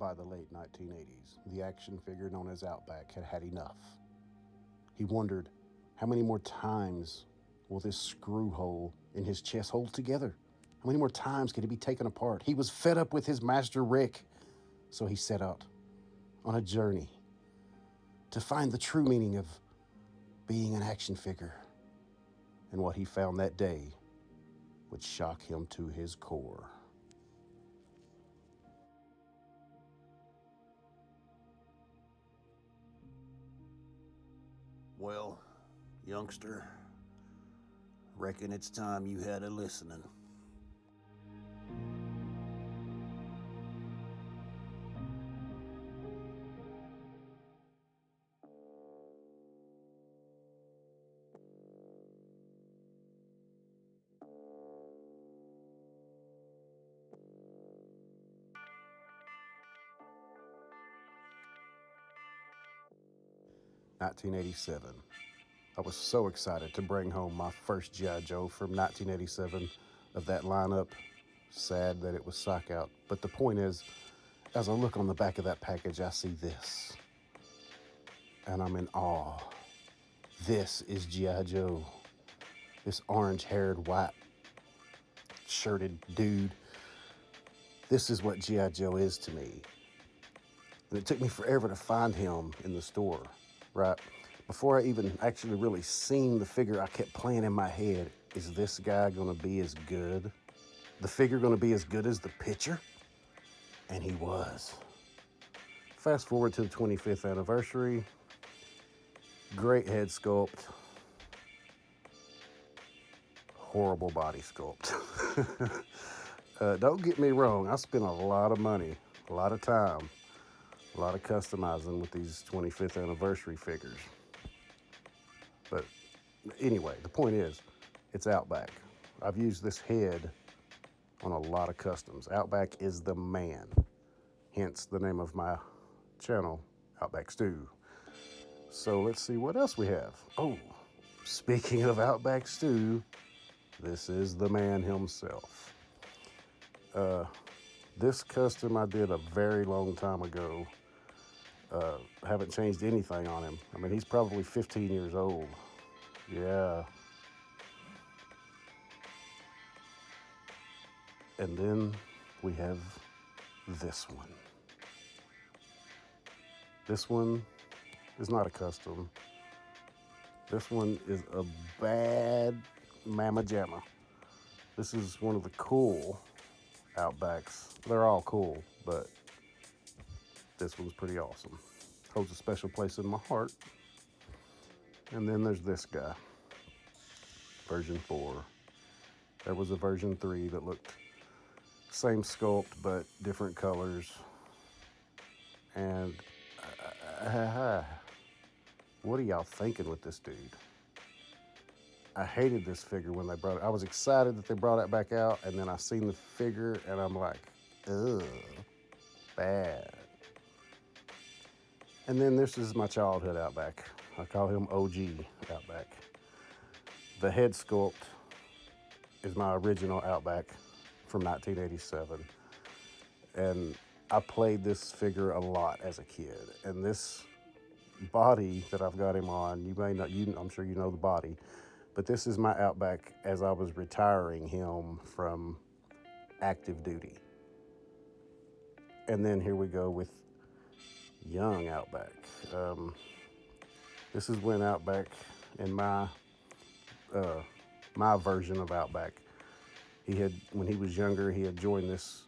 By the late 1980s, the action figure known as Outback had had enough. He wondered, how many more times will this screw hole in his chest hold together? How many more times can he be taken apart? He was fed up with his master Rick, so he set out on a journey to find the true meaning of being an action figure. And what he found that day would shock him to his core. Well, youngster, reckon it's time you had a listening. "1987. I was so excited to bring home my first G.I. Joe from 1987 of that lineup. Sad that it was sock out. But the point is, as I look on the back of that package, I see this. And I'm in awe. This is G.I. Joe. This orange-haired, white-shirted dude. This is what G.I. Joe is to me. And it took me forever to find him in the store, right? Before I even actually really seen the figure, I kept playing in my head, is this guy gonna be as good? The figure gonna be as good as the picture? And he was. Fast forward to the 25th anniversary. Great head sculpt. Horrible body sculpt. Don't get me wrong, I spent a lot of money, a lot of time, a lot of customizing with these 25th anniversary figures. But anyway, the point is, it's Outback. I've used this head on a lot of customs. Outback is the man, hence the name of my channel, Outback Stew. So let's see what else we have. Oh, speaking of Outback Stew, this is the man himself. This custom I did a very long time ago. Haven't changed anything on him. I mean, he's probably 15 years old. Yeah. And then we have this one. This one is not a custom. This one is a bad mamma jamma. This is one of the cool Outbacks. They're all cool, but this one's pretty awesome. Holds a special place in my heart. And then there's this guy, version 4. There was a version 3 that looked same sculpt, but different colors. And what are y'all thinking with this dude? I hated this figure when they brought it. I was excited that they brought it back out, and then I seen the figure, and I'm like, ugh, bad. And then this is my childhood Outback. I call him OG Outback. The head sculpt is my original Outback from 1987. And I played this figure a lot as a kid. And this body that I've got him on, you may not, I'm sure you know the body, but this is my Outback as I was retiring him from active duty. And then here we go with young Outback. This is when Outback, in my version of Outback, when he was younger, he had joined this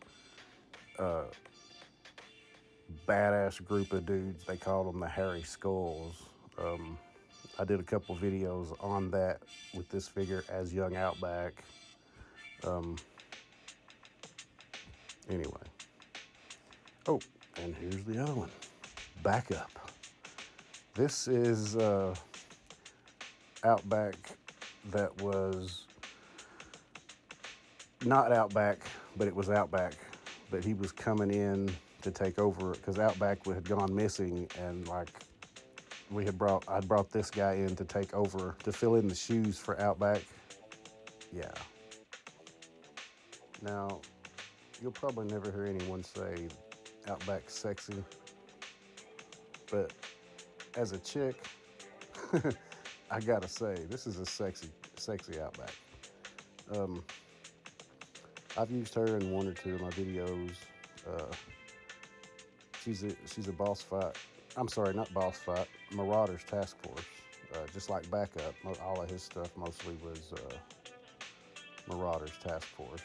badass group of dudes. They called them the Hairy Skulls. I did a couple videos on that with this figure as young Outback. Anyway. Oh, and here's the other one. Back up. This is Outback that was not Outback, but it was Outback. But he was coming in to take over because Outback had gone missing, and I'd brought this guy in to take over, to fill in the shoes for Outback. Yeah. Now, you'll probably never hear anyone say Outback sexy, but as a chick, I gotta say, this is a sexy Outback. Um, I've used her in one or two of my videos. She's a boss fight. I'm sorry, not boss fight. Marauders Task Force. Just like Backup, all of his stuff mostly was Marauders Task Force.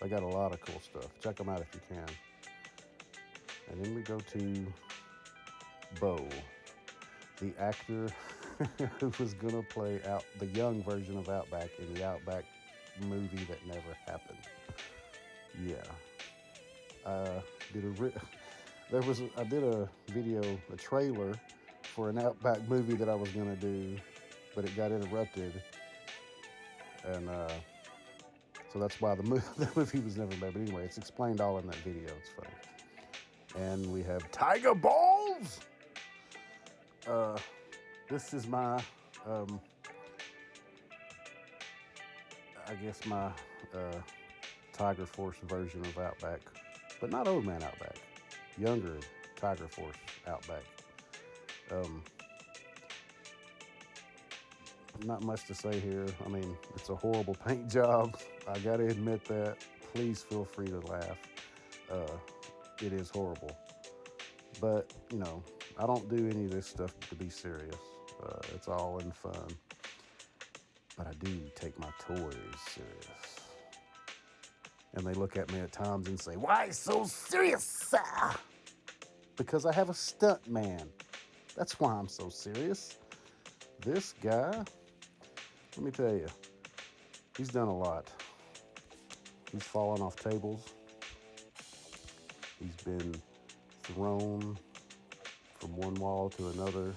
They got a lot of cool stuff. Check them out if you can. And then we go to Bo, the actor who was gonna play the young version of Outback in the Outback movie that never happened. Yeah, I did a video, a trailer for an Outback movie that I was gonna do, but it got interrupted, and so that's why the movie was never made. But anyway, it's explained all in that video. It's funny. And we have Tiger Balls. This is my, I guess my Tiger Force version of Outback, but not Old Man Outback, younger Tiger Force Outback. Not much to say here. I mean, it's a horrible paint job. I gotta admit that. Please feel free to laugh. It is horrible. But, you know, I don't do any of this stuff to be serious. It's all in fun. But I do take my toys serious. And they look at me at times and say, "Why so serious, sir?" Because I have a stunt man. That's why I'm so serious. This guy, let me tell you, he's done a lot. He's fallen off tables. He's been thrown from one wall to another.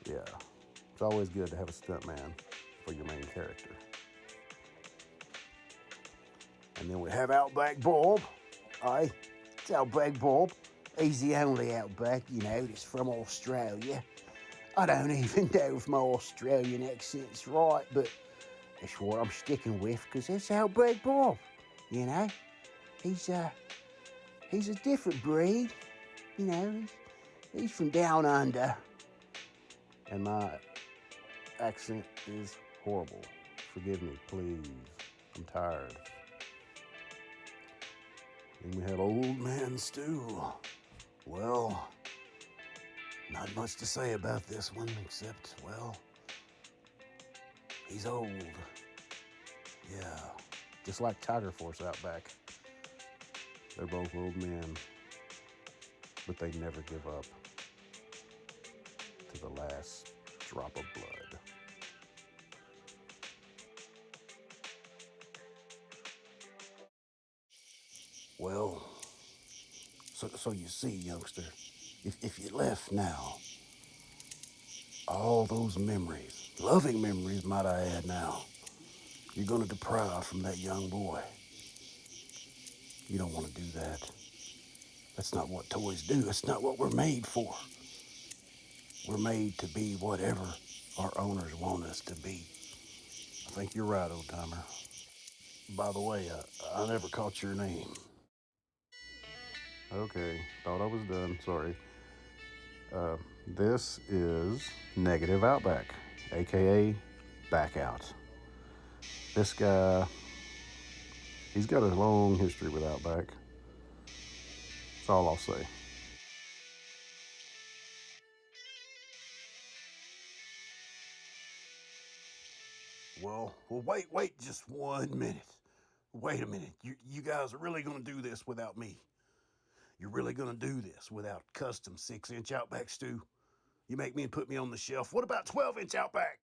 Yeah, it's always good to have a stuntman for your main character. And then we have Outback Bob. Aye, it's Outback Bob. He's the only Outback, you know, that's from Australia. I don't even know if my Australian accent's right, but that's what I'm sticking with, because it's Outback Bob, you know. He's a different breed, you know. He's from down under. And my accent is horrible. Forgive me, please. I'm tired. And we have Old Man Stu. Well, not much to say about this one, except, well, he's old. Yeah, just like Tiger Force Outback. They're both old men, but they never give up to the last drop of blood. Well, so you see, youngster, if you left now, all those memories, loving memories, might I add now, you're going to deprive from that young boy. You don't want to do that. That's not what toys do. That's not what we're made for. We're made to be whatever our owners want us to be. I think you're right, old timer. By the way, I never caught your name. Okay, thought I was done. Sorry. This is Negative Outback, aka Back Out. This guy, he's got a long history with Outback. That's all I'll say. Well, wait just 1 minute. Wait a minute. You guys are really going to do this without me? You're really going to do this without custom 6-inch Outback Stu? You make me and put me on the shelf. What about 12-inch Outback?